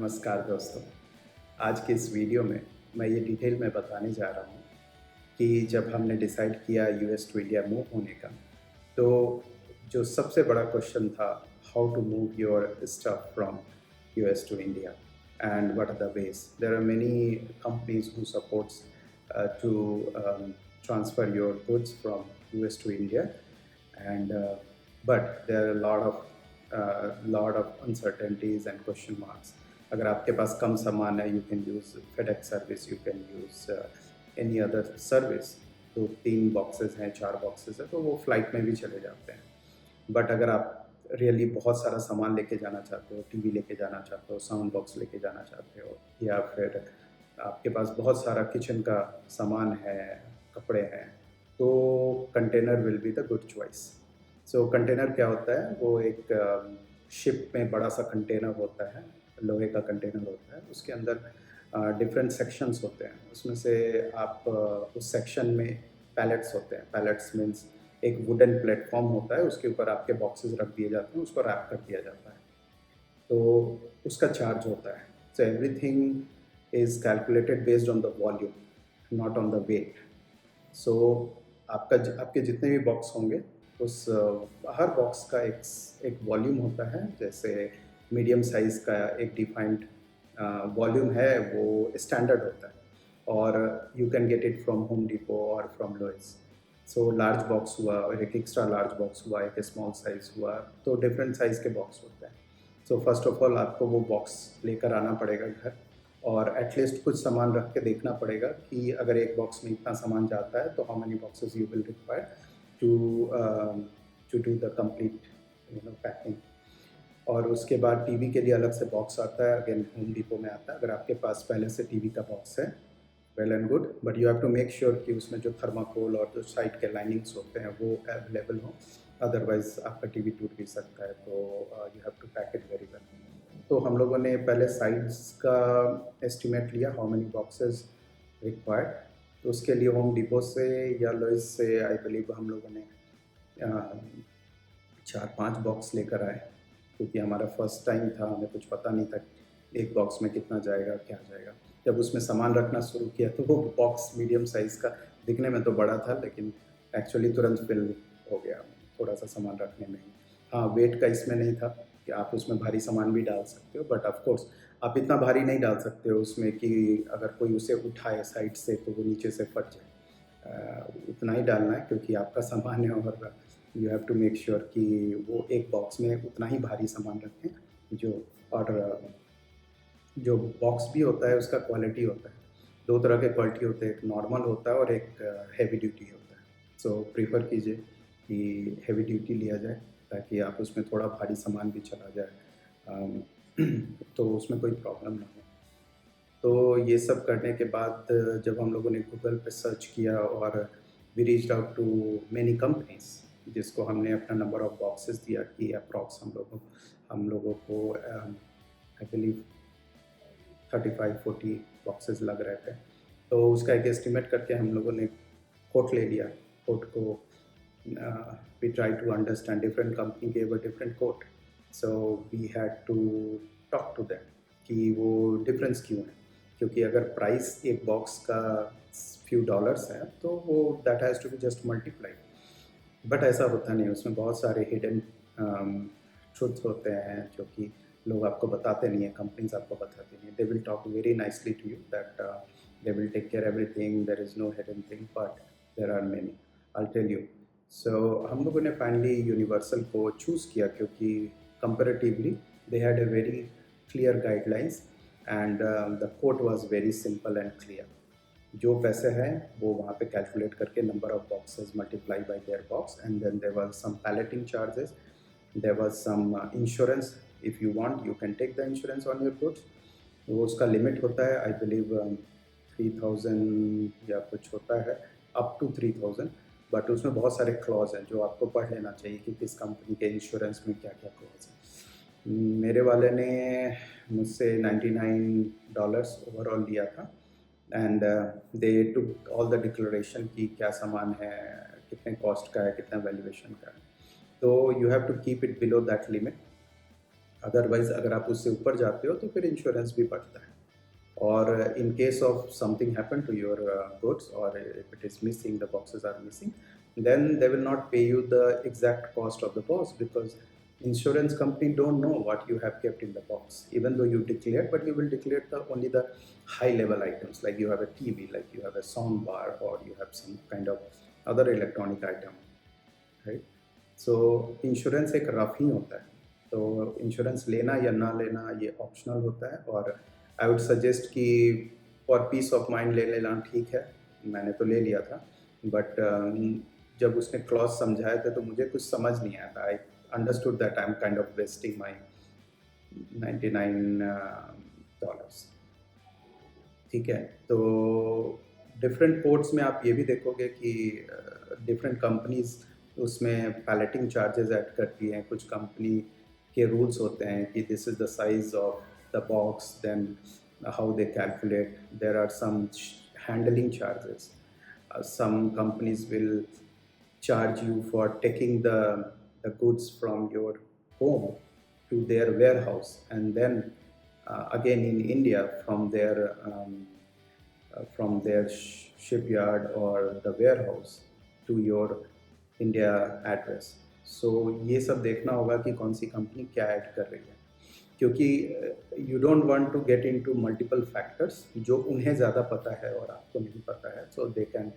नमस्कार दोस्तों। आज के इस वीडियो में मैं ये डिटेल में बताने जा रहा हूँ कि जब हमने डिसाइड किया यूएस टू इंडिया मूव होने का, तो जो सबसे बड़ा क्वेश्चन था, how to move your stuff from US to India and what are the ways. There are many companies who supports to transfer your goods from US to India, and but there are a lot of uncertainties and question marks. अगर आपके पास कम सामान है, you can use FedEx service, you can use any other service. तो 3 boxes हैं, 4 boxes हैं, तो वो flight में भी चले जाते हैं। बट अगर आप रियली बहुत सारा सामान लेके जाना चाहते हो, टीवी लेके जाना चाहते हो, साउंड बॉक्स लेके जाना चाहते हो, या फिर आपके पास बहुत सारा किचन का सामान है, कपड़े हैं, तो container will be the good choice. So container क्या होता है? वो एक शिप में बड़ा सा कंटेनर होता है, लोहे का कंटेनर होता है। उसके अंदर डिफरेंट सेक्शंस होते हैं। उसमें से आप उस सेक्शन में पैलेट्स होते हैं। पैलेट्स मीन्स एक वुडन प्लेटफॉर्म होता है, उसके ऊपर आपके बॉक्सेस रख दिए जाते हैं, उसको रैप कर दिया जाता है, तो उसका चार्ज होता है। So everything is calculated based on the volume, not on the weight. So आपके जितने भी बॉक्स होंगे, उस हर बॉक्स का एक वॉल्यूम होता है। जैसे मीडियम साइज़ का एक डिफाइंड वॉल्यूम है, वो स्टैंडर्ड होता है, और you can get it from Home Depot और from Lowe's. So large box हुआ, और एक एक्स्ट्रा लार्ज बॉक्स हुआ, एक स्मॉल साइज़ हुआ, तो डिफरेंट साइज़ के बॉक्स होते हैं। सो फर्स्ट ऑफ ऑल आपको वो बॉक्स लेकर आना पड़ेगा घर, और एटलीस्ट कुछ सामान रख के देखना पड़ेगा कि अगर एक बॉक्स में इतना सामान जाता है, तो how many boxes you will require to do the complete packing. और उसके बाद टीवी के लिए अलग से बॉक्स आता है, अगेन होम डिपो में आता है। अगर आपके पास पहले से टीवी का बॉक्स है, well and good, but you have to make sure कि उसमें जो थर्माकोल और जो साइड के लाइनिंग्स होते हैं वो अवेलेबल हों, अदरवाइज आपका टीवी टूट भी सकता है। तो you have to pack it very well. तो हम लोगों ने पहले साइज़ का एस्टिमेट लिया, हाउ मेनी बॉक्सेस रिक्वायर्ड। तो उसके लिए होम डिपो से या लोइस से आई बिलीव हम लोगों ने 4-5 बॉक्स लेकर आए, क्योंकि हमारा फर्स्ट टाइम था, हमें कुछ पता नहीं था एक बॉक्स में कितना जाएगा, क्या जाएगा। जब उसमें सामान रखना शुरू किया, तो वो बॉक्स मीडियम साइज़ का दिखने में तो बड़ा था, लेकिन एक्चुअली तुरंत फिल हो गया थोड़ा सा सामान रखने में ही। हाँ, वेट का इसमें नहीं था कि आप उसमें भारी सामान भी डाल सकते हो, बट ऑफ कोर्स आप इतना भारी नहीं डाल सकते हो उसमें कि अगर कोई उसे उठाए साइड से तो वो नीचे से फट जाए। उतना ही डालना है, क्योंकि आपका सामान है, और you have to make sure कि वो एक बॉक्स में उतना ही भारी सामान रखें जो। और जो बॉक्स भी होता है उसका क्वालिटी होता है, 2 तरह के क्वालिटी होते हैं, एक नॉर्मल होता है और एक हैवी ड्यूटी होता है। सो प्रेफर कीजिए कि हैवी ड्यूटी लिया जाए, ताकि आप उसमें थोड़ा भारी सामान भी चला जाए तो उसमें कोई प्रॉब्लम ना हो। तो ये सब करने के बाद जब हम लोगों ने गूगल पे सर्च किया, और we reached out to many companies, जिसको हमने अपना नंबर ऑफ बॉक्सेस दिया कि अप्रॉक्स हम लोगों को आई बिलीव 35-40 बॉक्सेस लग रहे थे। तो उसका एक एस्टिमेट करके हम लोगों ने कोट ले लिया। कोट को we try to understand, different company gave a different quote, so we had to talk to them कि वो डिफरेंस क्यों है। क्योंकि अगर प्राइस एक बॉक्स का फ्यू डॉलर्स है, तो वो that has to be just multiplied. But ऐसा होता नहीं, उसमें बहुत सारे हिडन ट्रुथ्स होते हैं जो कि लोग आपको बताते नहीं हैं, कंपनीज आपको बताती नहीं है। They will talk very nicely to you that they will take care everything, there is no hidden thing, but there are many, I will tell you. So हम लोगों ने फाइनली यूनिवर्सल को चूज़ किया, क्योंकि comparatively they had a very clear guidelines, and the quote was very simple and clear. जो पैसे हैं वो वहाँ पे कैलकुलेट करके number of boxes multiply by their box, and then there was some palleting charges, there was some insurance. If you want you can take the insurance on your goods. वो उसका limit होता है, I believe 3000 या कुछ होता है, up to 3000। But उसमें बहुत सारे क्लॉज हैं जो आपको पढ़ लेना चाहिए कि किस कंपनी के इंश्योरेंस में क्या क्या क्लॉज है। मेरे वाले ने मुझसे $99 ओवरऑल लिया था, and they took all the declaration कि क्या सामान है, कितने कॉस्ट का है, कितना वैल्यूएशन का है। तो you have to keep it below that limit. Otherwise अगर आप उससे ऊपर जाते हो तो फिर इंश्योरेंस भी बढ़ता है। और in case of something happen to your goods, or if it is missing, the boxes are missing, then they will not pay you the exact cost of the box, because insurance company don't know what you have kept in the box, even though you declared, but you will declare only the high level items, like you have a TV, like you have a sound bar, or you have some kind of other electronic item, right? So insurance एक rough ही होता है, तो insurance लेना या ना लेना ये optional होता है। और आई वुड सजेस्ट कि फॉर पीस ऑफ माइंड ले लेना ठीक है, मैंने तो ले लिया था, बट जब उसने क्लॉज समझाए थे तो मुझे कुछ समझ नहीं आया था। I understood that I am kind of wasting my $99। ठीक है, तो डिफरेंट पोर्ट्स में आप ये भी देखोगे कि डिफरेंट कंपनीज उसमें पैलेटिंग चार्जेस ऐड करती हैं। कुछ कंपनी के रूल्स होते हैं कि this is the size of the box, then how they calculate, there are some handling charges, some companies will charge you for taking the goods from your home to their warehouse, and then again in India from their shipyard or the warehouse to your India address. So ये सब देखना होगा कि कौन सी company क्या add कर रही है, क्योंकि you don't want to get into multiple factors जो उन्हें ज़्यादा पता है और आपको नहीं पता है, so they can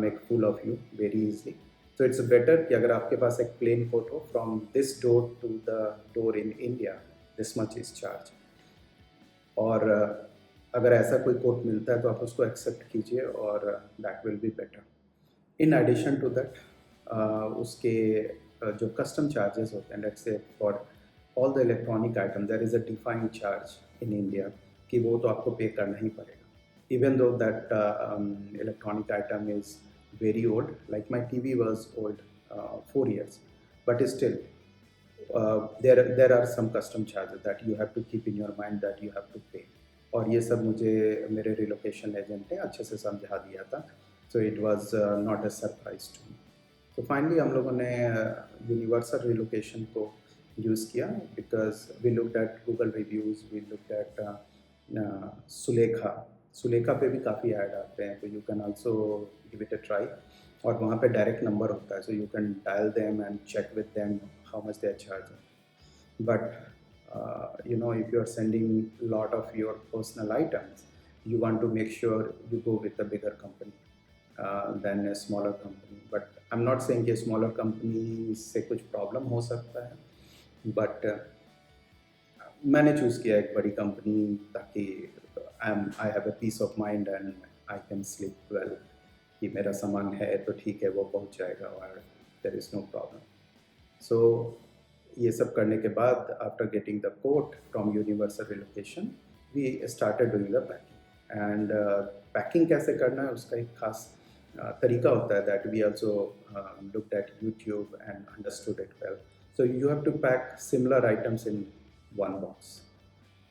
make fool of you very easily. तो इट्स बेटर कि अगर आपके पास एक प्लेन कोड हो, from this door to the door in India this much is charge, और अगर ऐसा कोई कोड मिलता है तो आप उसको एक्सेप्ट कीजिए, और that will be better. In addition to that उसके जो कस्टम चार्जेस होते हैं, let's say for all the electronic item there is a defined charge in India कि वो तो आपको पे करना ही पड़ेगा, even though that electronic item is very old, like my TV was old 4 years, but still there are some custom charges that you have to keep in your mind that you have to pay, और ये सब मुझे मेरे relocation agent ने अच्छे से समझा दिया था, so it was not a surprise to me. तो फाइनली हम लोगों ने यूनिवर्सल रिलोकेशन को यूज़ किया, because we looked at Google reviews, we looked at Sulekha पे भी काफ़ी ऐड आते हैं, तो you can also give it a try, और वहाँ पे डायरेक्ट नंबर होता है, so you can dial them and check with them how much they are charging. But you know, if you are sending lot of your personal items, you want to make sure you go with a bigger company than a smaller company. But I'm not saying कि smaller company से कुछ problem हो सकता है, but मैंने choose किया एक बड़ी कंपनी ताकि I have a piece of mind and I can sleep well कि मेरा सामान है तो ठीक है, वो पहुंच जाएगा और there is no problem. So ये सब करने के बाद after getting the quote from Universal Relocation we started doing the packing, and packing कैसे करना है उसका एक खास तरीका होता है, that we also looked at YouTube and understood it well. So you have to pack similar items in one box.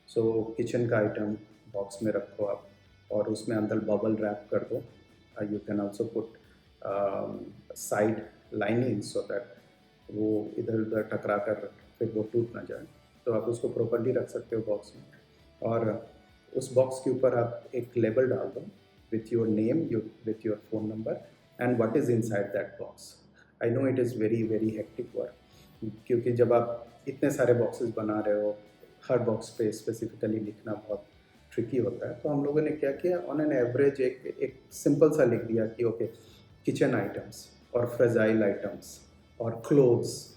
So kitchen का आइटम बॉक्स में रखो आप, और उसमें अंदर बबल रैप कर दो। You can also put side lining so that वो इधर उधर टकरा कर फिर वो टूट ना जाए, तो आप उसको प्रॉपर्ली रख सकते हो बॉक्स में। और उस बॉक्स के ऊपर आप एक लेबल डाल दो with your name, with your phone number and what is inside that box. I know it is very very hectic work, क्योंकि जब आप इतने सारे बॉक्सेस बना रहे हो, हर बॉक्स पे स्पेसिफिकली लिखना बहुत ट्रिकी होता है। तो हम लोगों ने क्या किया, ऑन एन एवरेज एक सिंपल सा लिख दिया कि ओके, किचन आइटम्स और फ्रेजाइल आइटम्स और क्लोथ्स।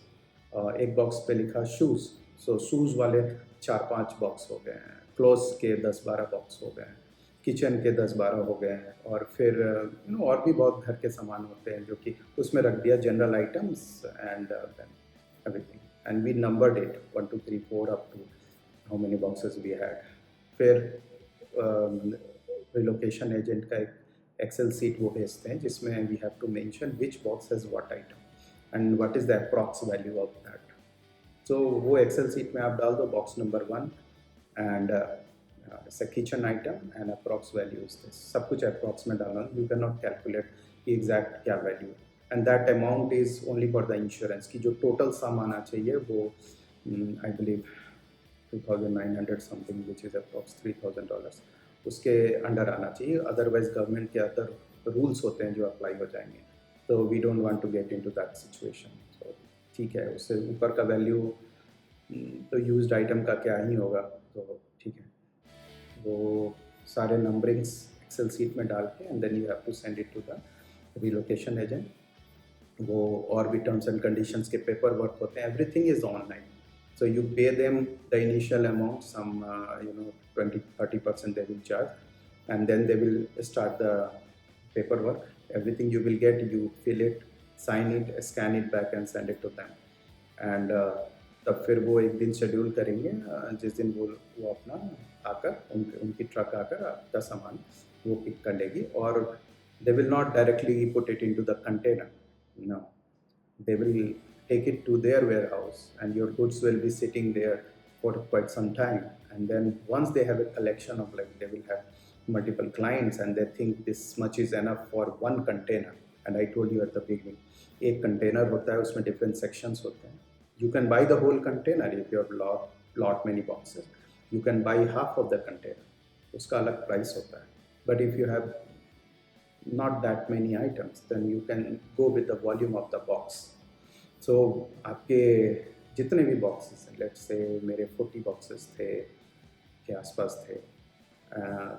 एक बॉक्स पे लिखा शूज़, सो शूज़ वाले 4-5 बॉक्स हो गए हैं, क्लोथ्स के 10-12 बॉक्स हो गए हैं, किचन के 10-12 हो गए हैं, और फिर और भी बहुत घर के सामान होते हैं जो कि उसमें रख दिया, general items and everything, and we numbered it 1 2 3 4 up to how many boxes we had. फिर रिलोकेशन एजेंट का एक एक्सेल सीट वो भेजते हैं जिसमें we have to mention which box has what item and what is the approx value of that. So वो Excel sheet में आप डाल दो box number 1 and kitchen item and approx value is this. सब कुछ अप्रॉक्स में डालना, you can not calculate exact क्या वैल्यू है, and that amount is only for the insurance की जो टोटल सम आना चाहिए वो I believe $2,900 something which is approx $3,000 उसके अंडर आना चाहिए। अदरवाइज गवर्नमेंट के अदर रूल्स होते हैं जो अप्लाई हो जाएंगे, तो we don't want to get into that situation. तो ठीक है, उससे ऊपर का वैल्यू तो यूज्ड आइटम का क्या ही होगा, तो ठीक है। वो सारे नंबरिंग्स एक्सेल सीट में डाल के and then you have to send it to the relocation agent. वो और भी टर्म्स एंड कंडीशंस के पेपर वर्क होते हैं, everything is online. So you pay them the initial amount, some 20-30% they will charge, and then they will start the paperwork. Everything you will get, you fill it, sign it, scan it back and send it to them. And तब फिर वो एक दिन schedule करेंगे, जिस दिन वो अपना आकर उनकी ट्रक आकर आपका सामान वो पिक कर लेगी। और they will not directly put it into the container, no, they will take it to their warehouse and your goods will be sitting there for quite some time. And then once they have a collection of, like, they will have multiple clients and they think this much is enough for one container. And I told you at the beginning, एक container होता है, उसमें different sections होते हैं। You can buy the whole container if you have lot many boxes. You can buy half of the container, उसका अलग price होता है। But if you have not that many items, then you can go with the volume of the box. So आपके जितने भी boxes हैं, let's से मेरे 40 बॉक्सेस थे के आसपास थे,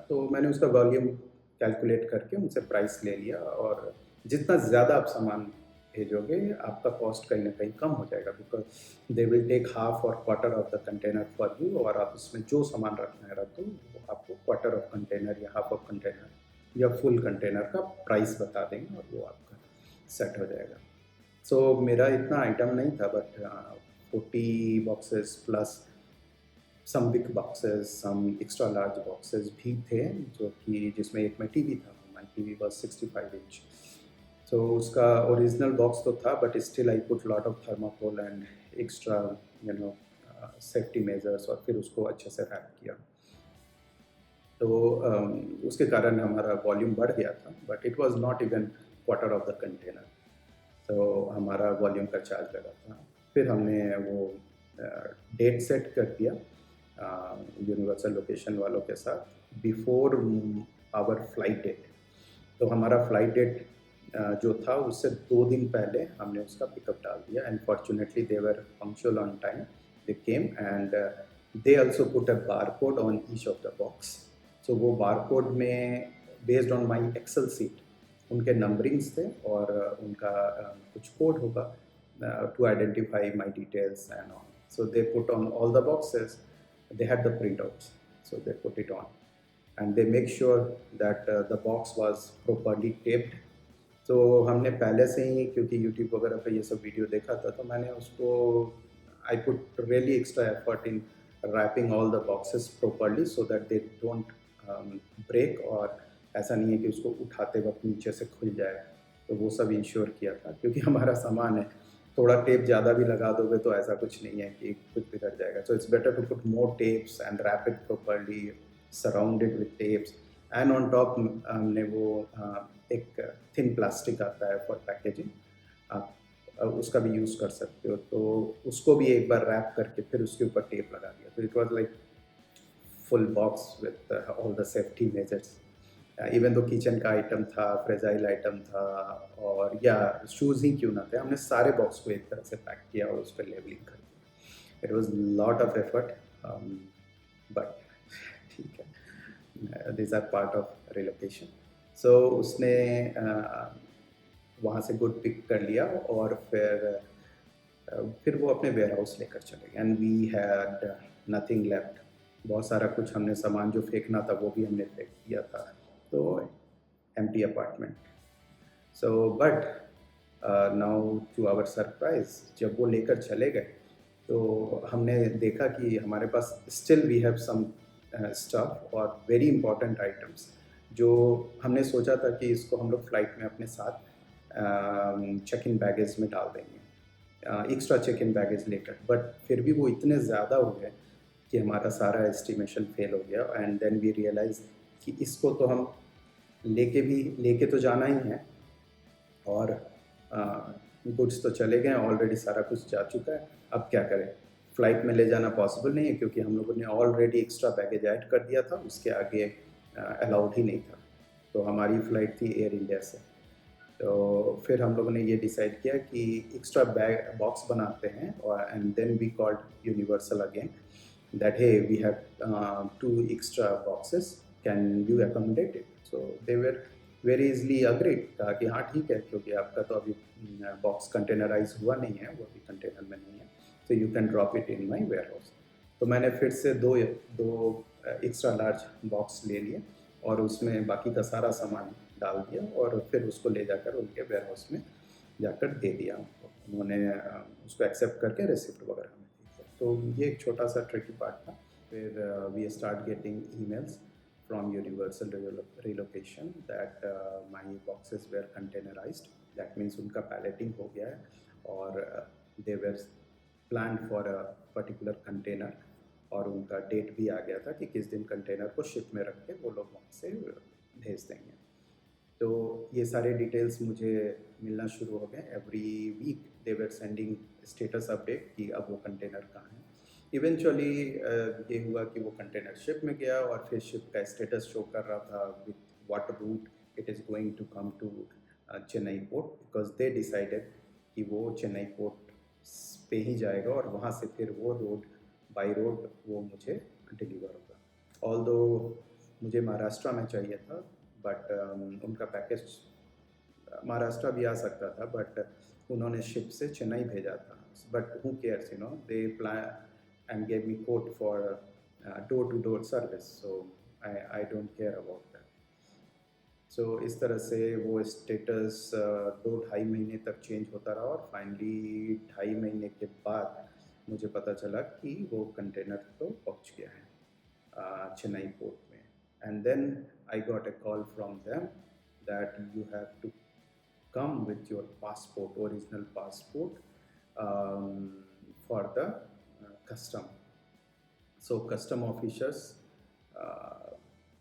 तो मैंने उसका वॉल्यूम कैलकुलेट करके उनसे प्राइस ले लिया। और जितना ज़्यादा आप सामान भेजोगे आपका कॉस्ट कहीं ना कहीं कम हो जाएगा, because they will take half और quarter of the container for you, और आप उसमें जो सामान रखना है रख दो, वो आपको क्वार्टर ऑफ कंटेनर या हाफ ऑफ कंटेनर या फुल कंटेनर का प्राइस बता देंगे और वो आपका सेट हो जाएगा। सो मेरा इतना आइटम नहीं था, but 40 boxes plus some big boxes, some extra large boxes भी थे, जो कि जिसमें एक में टीवी था। My TV was 65 inch. So उसका ओरिजिनल बॉक्स तो था, but still I put lot of thermocol and extra safety measures, और फिर उसको अच्छे से रैप किया। तो उसके कारण हमारा वॉल्यूम बढ़ गया था, but it was not even quarter of the container. तो हमारा वॉल्यूम का चार्ज लगा था। फिर हमने वो डेट सेट कर दिया यूनिवर्सल लोकेशन वालों के साथ बिफोर आवर फ्लाइट डेट। तो हमारा फ्लाइट डेट जो था उससे 2 दिन पहले हमने उसका पिकअप डाल दिया, and fortunately they were punctual on time, they came and they also put a barcode on each of the box. So वो बारकोड में based on my Excel sheet उनके नंबरिंग्स थे, और उनका कुछ कोड होगा to identify my details and all. So they put on all the boxes, they had the printouts, so they put it on and they make sure that the box was properly taped. तो हमने पहले से ही, क्योंकि YouTube वगैरह पे ये सब video देखा था, तो मैंने उसको I put really extra effort in wrapping all the boxes properly so that they don't break, और ऐसा नहीं है कि उसको उठाते वक्त नीचे से खुल जाए। तो वो सब इंश्योर किया था, क्योंकि हमारा सामान है, थोड़ा टेप ज़्यादा भी लगा दोगे तो ऐसा कुछ नहीं है कि कुछ बिगड़ जाएगा। So it's better to put more tapes and wrap it properly, surrounded with tapes, and on top हमने वो एक थिन प्लास्टिक आता है फॉर पैकेजिंग, आप उसका भी यूज़ कर सकते हो। तो उसको भी एक बार रैप करके फिर उसके ऊपर टेप लगा दिया। तो it was like full box with all the safety measures. Even तो किचन का आइटम था, फ्रेजाइल आइटम था, और या शूज़ ही क्यों ना थे, हमने सारे बॉक्स को एक तरह से पैक किया और उस पर लेबलिंग कर दिया। It was lot of effort, but ठीक है, this are part of relocation. So उसने वहाँ से गुड पिक कर लिया, और फिर वो अपने वेयर हाउस लेकर चले गए, and we had nothing left. बहुत सारा कुछ हमने सामान जो फेंकना था वो भी हमने फेंक दिया था, तो empty apartment. So but now to our surprise, जब वो लेकर चले गए तो हमने देखा कि हमारे पास still we have some stuff और वेरी इंपॉर्टेंट आइटम्स, जो हमने सोचा था कि इसको हम लोग फ्लाइट में अपने साथ चेक इन बैगेज में डाल देंगे, एक्स्ट्रा चेक इन बैगेज लेकर। बट फिर भी वो इतने ज़्यादा हो गए कि हमारा सारा एस्टिमेशन फेल हो गया, एंड देन वी रियलाइज कि इसको तो हम लेके तो जाना ही है, और गुड्स तो चले गए, ऑलरेडी सारा कुछ जा चुका है, अब क्या करें। फ़्लाइट में ले जाना पॉसिबल नहीं है क्योंकि हम लोगों ने ऑलरेडी एक्स्ट्रा बैगेज ऐड कर दिया था, उसके आगे अलाउड ही नहीं था। तो हमारी फ़्लाइट थी एयर इंडिया से। तो फिर हम लोगों ने ये डिसाइड किया कि एक्स्ट्रा बैग बॉक्स बनाते हैं और and then we called Universal again that hey we have 2 extra boxes, can you accommodate it? So they were very easily agreed, कहा कि हाँ ठीक है, क्योंकि आपका तो अभी बॉक्स कंटेनराइज़ हुआ नहीं है, वो अभी कंटेनर में नहीं है, so you can drop it in my warehouse। तो मैंने फिर से दो एक्स्ट्रा लार्ज बॉक्स ले लिए और उसमें बाकी का सारा सामान डाल दिया और फिर उसको ले जाकर उनके वेयरहाउस में जाकर दे दिया उनको। उन्होंने उसको एक्सेप्ट करके रिसिप्ट वगैरह हमें दे दिया। तो ये एक छोटा सा ट्रिकी पार्ट था। फिर we start getting emails from Universal Relocation that my boxes were containerized. That means उनका पैलेटिंग हो गया है और they were planned for a particular container और उनका डेट भी आ गया था कि किस दिन कंटेनर को शिप में रख के वो लोग वहाँ से भेज देंगे। तो ये सारे डिटेल्स मुझे मिलना शुरू हो गए। एवरी वीक दे वर सेंडिंग स्टेटस अपडेट कि अब वो कंटेनर कहाँ है। इवेंचुअली ये हुआ कि वो कंटेनर शिप में गया और फिर शिप का स्टेटस शो कर रहा था with what route it is going to come to Chennai port, because they decided कि वो चेन्नई पोर्ट पे ही जाएगा और वहाँ से फिर वो रोड बाई रोड वो मुझे डिलीवर होगा। ऑल्दो मुझे महाराष्ट्र में चाहिए था, बट उनका पैकेज महाराष्ट्र भी आ सकता था, बट उन्होंने शिप से चेन्नई भेजा था। But who cares, they plan and gave me quote for door-to-door service, so I don't care about that। सो इस तरह से वो स्टेटस 2-2.5 महीने तक चेंज होता रहा और फाइनली 2.5 महीने के बाद मुझे पता चला कि वो कंटेनर तो पहुंच गया है चेन्नई पोर्ट में। And then I got a call from them that you have to come with your passport, original passport, for the custom। So custom officers,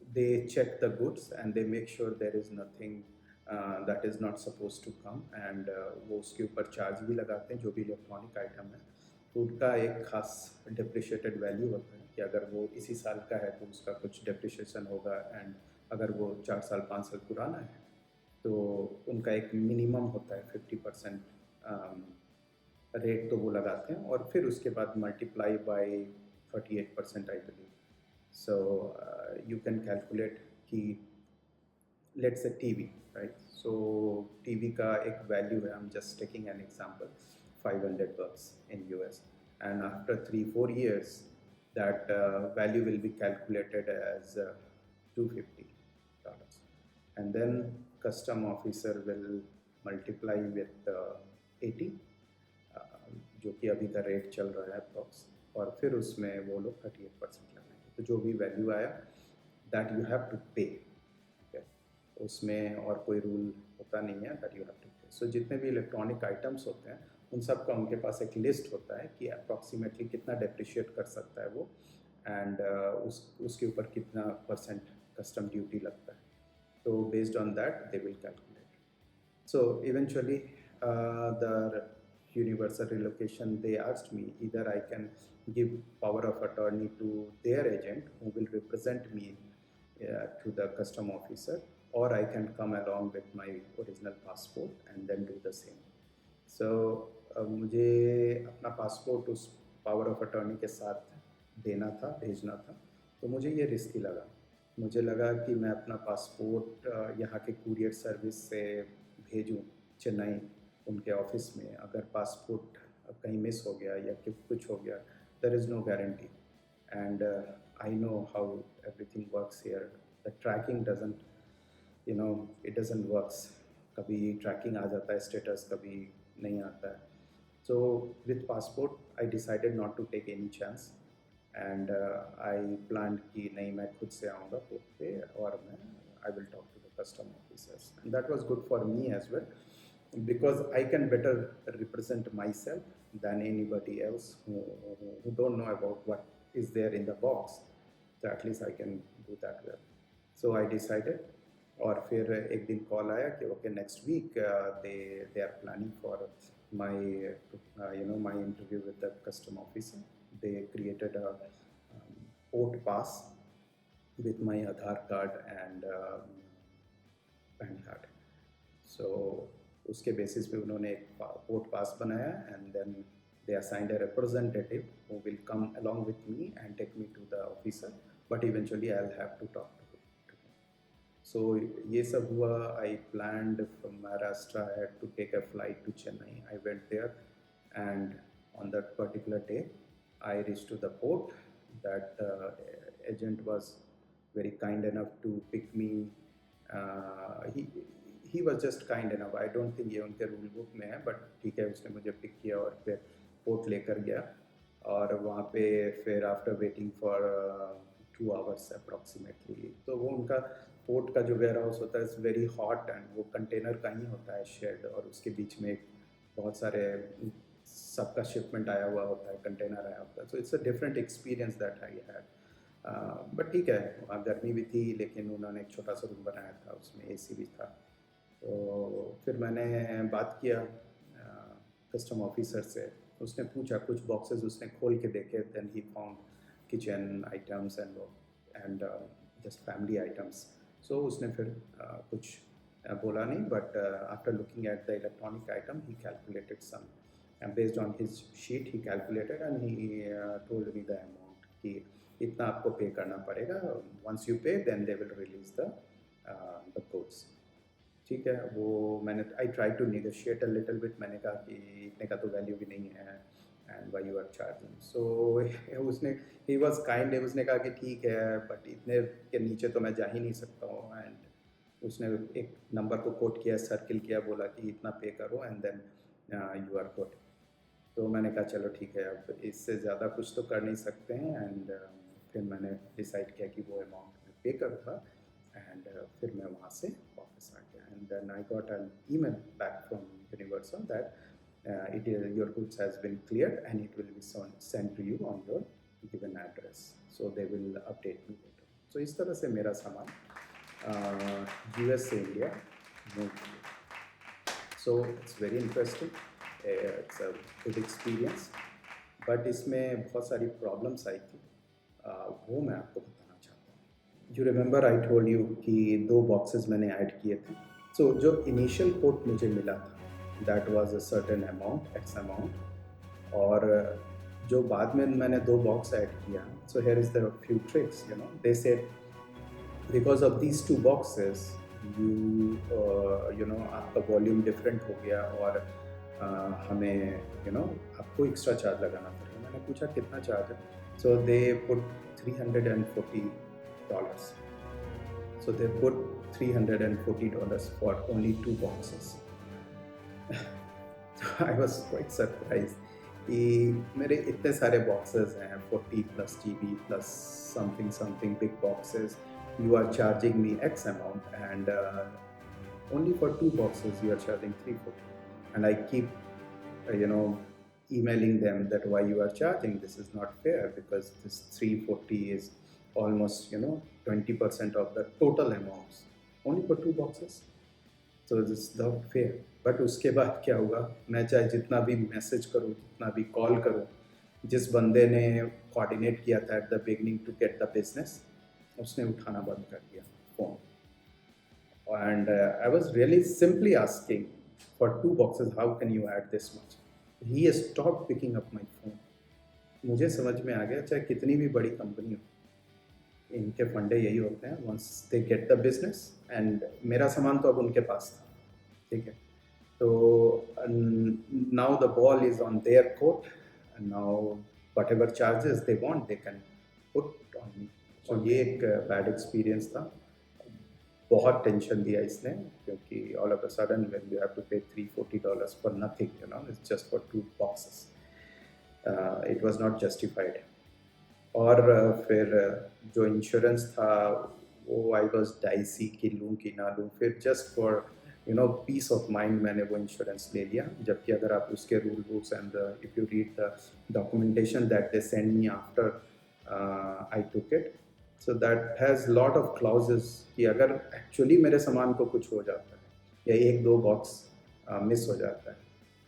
they check the goods and they make sure there is nothing that is not supposed to come, and वो उसके ऊपर charge भी लगाते हैं। जो भी electronic item है तो उनका एक खास डिप्रिशिएटेड वैल्यू होता है कि अगर वो इसी साल का है तो उसका कुछ डिप्रिशिएशन होगा, एंड अगर वो 4 साल 5 साल पुराना है तो उनका एक मिनिमम होता है 50% रेट, तो वो लगाते हैं और फिर उसके बाद multiply by 38% I believe. So you can calculate कि let's say TV, right? So TV का एक वैल्यू है, I am just taking an example, $500 in US, and after 3-4 years that value will be calculated as $250, and then custom officer will multiply with 80, जो कि अभी का rate चल रहा है अप्रॉक्स, और फिर उसमें वो लोग 38% लगाएंगे। तो जो भी वैल्यू आया दैट यू हैव टू पे, उसमें और कोई रूल होता नहीं है, दैट यू हैव टू पे। सो जितने भी इलेक्ट्रॉनिक आइटम्स होते हैं उन सब का उनके पास एक लिस्ट होता है कि अप्रॉक्सीमेटली कितना डेप्रिशिएट कर सकता है वो, एंड उसके ऊपर कितना परसेंट कस्टम ड्यूटी लगता है। So based on that, they will calculate. So eventually, the universal relocation, they asked me either I can give power of attorney to their agent who will represent me to the custom officer, or I can come along with my original passport and then do the same। So मुझे अपना passport उस power of attorney के साथ देना था, भेजना था, तो मुझे ये रिस्की लगा। मुझे लगा कि मैं अपना पासपोर्ट यहाँ के कुरियर सर्विस से भेजूँ चेन्नई उनके ऑफिस में, अगर पासपोर्ट कहीं मिस हो गया या कुछ हो गया, there is no guarantee, and I know how everything works here. The tracking doesn't, it doesn't works. कभी ट्रैकिंग आ जाता है स्टेटस, कभी नहीं आता है। So with passport I decided not to take any chance, and I plan कि नहीं, मैं खुद से आऊँगा पोर्ट पे और मैं I will talk to the custom officers, and that was good for me as well, because I can better represent myself than anybody else who don't know about what is there in the box, so at least I can do that well। So I decided, और फिर एक दिन call आया कि okay next week they are planning for my my interview with the custom officer, they created a port pass with my Aadhaar card and PAN card. So उसके basis पे उन्होंने एक पोर्ट पास बनाया and then they assigned a representative who will come along with me and take me to the officer, but eventually I'll have to talk to him. So ये सब हुआ. I planned from Maharashtra. I had to take a flight to Chennai. I went there and on that particular day I reached to the port. That agent was very kind enough to pick me. He was just kind enough. I don't think ये उनके rule book में है, but ठीक है, उसने मुझे pick किया और फिर पोर्ट लेकर गया. और वहाँ पे फिर after waiting for 2 hours approximately, तो वो उनका पोर्ट का जो वेयर हाउस होता है इज़ वेरी हॉट एंड वो कंटेनर का ही होता है शेड, और उसके बीच में बहुत सारे सबका शिपमेंट आया हुआ होता है, कंटेनर आया होता है. So it's a different experience that I had. But ठीक है, वहाँ गर्मी भी थी, लेकिन उन्होंने एक छोटा सा रूम बनाया था, उसमें एसी भी था. तो फिर मैंने बात किया कस्टम ऑफिसर से. उसने पूछा, कुछ बॉक्सेस उसने खोल के देखे. Then he found kitchen items and just family items. So उसने फिर कुछ बोला नहीं, but after looking at the electronic item he calculated some, and based on his sheet he calculated and he told me the amount कि इतना आपको पे करना पड़ेगा. once you pay then they will release the goods. ठीक है, वो मैंने I try to negotiate a little bit. मैंने कहा कि इतने का तो वैल्यू भी नहीं है and why you are charging. So उसने ही वाज काइंड. उसने कहा कि ठीक है, बट इतने के नीचे तो मैं जा ही नहीं सकता हूँ. एंड उसने एक नंबर को कोट किया, सर्किल किया, बोला कि इतना पे करो and then you are good. तो मैंने कहा चलो ठीक है, अब इससे ज़्यादा कुछ तो कर नहीं सकते हैं. एंड फिर मैंने डिसाइड किया कि वो अमाउंट मैं पे करूँगा. एंड फिर मैं वहाँ से वापस आ गया. And then I got an email back from Universal that your goods has been cleared and it will be send to you on your given address. So they will update me later. So इस तरह से मेरा सामान US से India move किया. So it's very interesting. It's a good experience, but इसमें बहुत सारी प्रॉब्लम्स आई थी. वो मैं आपको बताना चाहता हूँ. You remember I told you कि 2 बॉक्सेस मैंने ऐड किए थे. सो जो इनिशियल कोट मुझे मिला था that was a certain amount, X amount. और जो बाद में मैंने 2 बॉक्स ऐड किया, so here is the few tricks. You know, they said because of these 2 boxes you know आपका वॉल्यूम डिफरेंट हो गया और हमें यू नो आपको एक्स्ट्रा चार्ज लगाना पड़ेगा. मैंने पूछा कितना चार्ज है. So they put $340. So they put $340 for only 2 boxes. I was quite surprise कि मेरे इतने सारे बॉक्सेस हैं, 40+ GB plus something big boxes. You are charging me X amount and only for 2 boxes you are charging $340. And I keep emailing them that why you are charging, this is not fair, because this $340 is almost 20% of the total amounts only for 2 boxes. So this is not fair. But उसके बाद क्या हुआ, मैं चाहे जितना भी message करूँ, जितना भी कॉल करूँ, जिस बंदे ने कोऑर्डिनेट किया था at the beginning to get the business, उसने उठाना बंद कर दिया phone. And I was really simply asking for 2 boxes, how can you add this much? He has stopped picking up my phone. मुझे समझ में आ गया, चाहे कितनी भी बड़ी कंपनी हो, इनके फंडे यही होते हैं, once they get the business. and मेरा सामान तो अब उनके पास था, ठीक है. तो now the ball is on their court, and now whatever charges they want they can put on me. So ये एक बैड एक्सपीरियंस था. बहुत टेंशन दिया इसने, क्योंकि all of a sudden when you have to pay $340 for nothing, you know, it's just for 2 boxes, it was not justified. और फिर जो इंश्योरेंस था वो आई वाज डाइसी कि लूँ कि ना लूँ. फिर just for piece of mind मैंने वो इंश्योरेंस ले लिया. जबकि अगर आप उसके rule books and if you read the documentation that they send me after I took it, so that has lot of clauses कि अगर एक्चुअली मेरे सामान को कुछ हो जाता है या 1-2 बॉक्स मिस हो जाता है,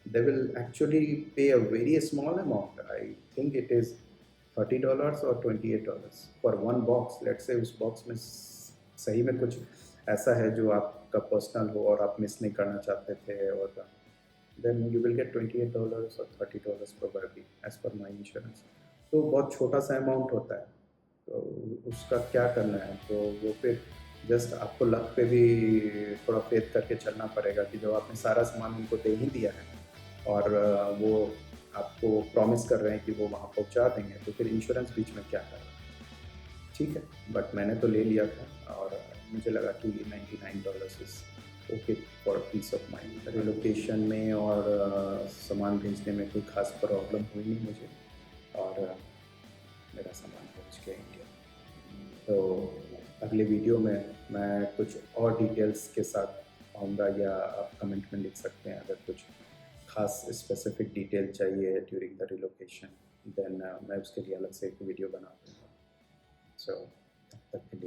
they will actually pay a very small amount. I think it is $30 और $28 फॉर वन बॉक्स। लेट से उस बॉक्स में सही में कुछ ऐसा है जो आपका पर्सनल हो और आप मिस नहीं करना चाहते थे, और देन यू विल गेट $28 और $30 प्रोबेबली एज पर माई इंश्योरेंस। तो बहुत छोटा सा अमाउंट होता है, तो उसका क्या करना है, तो वो फिर जस्ट आपको लक पे भी थोड़ा फेथ करके चलना पड़ेगा कि जब आपने सारा सामान उनको दे ही दिया है और वो आपको प्रॉमिस कर रहे हैं कि वो वहाँ पहुँचा देंगे, तो फिर इंश्योरेंस बीच में क्या करें। ठीक है, बट मैंने तो ले लिया था और मुझे लगा कि $99 is okay for piece of mind. Relocation में और सामान भेजने में कोई खास प्रॉब्लम हुई नहीं मुझे, और मेरा सामान पहुंच गया इंडिया। तो अगले वीडियो में मैं कुछ और डिटेल्स के साथ आऊँगा, या आप कमेंट में लिख सकते हैं अगर कुछ खास स्पेसिफिक डिटेल चाहिए ड्यूरिंग द रिलोकेशन, देन मैं उसके लिए अलग से एक वीडियो बना दूँगा। सो तब तक के लिए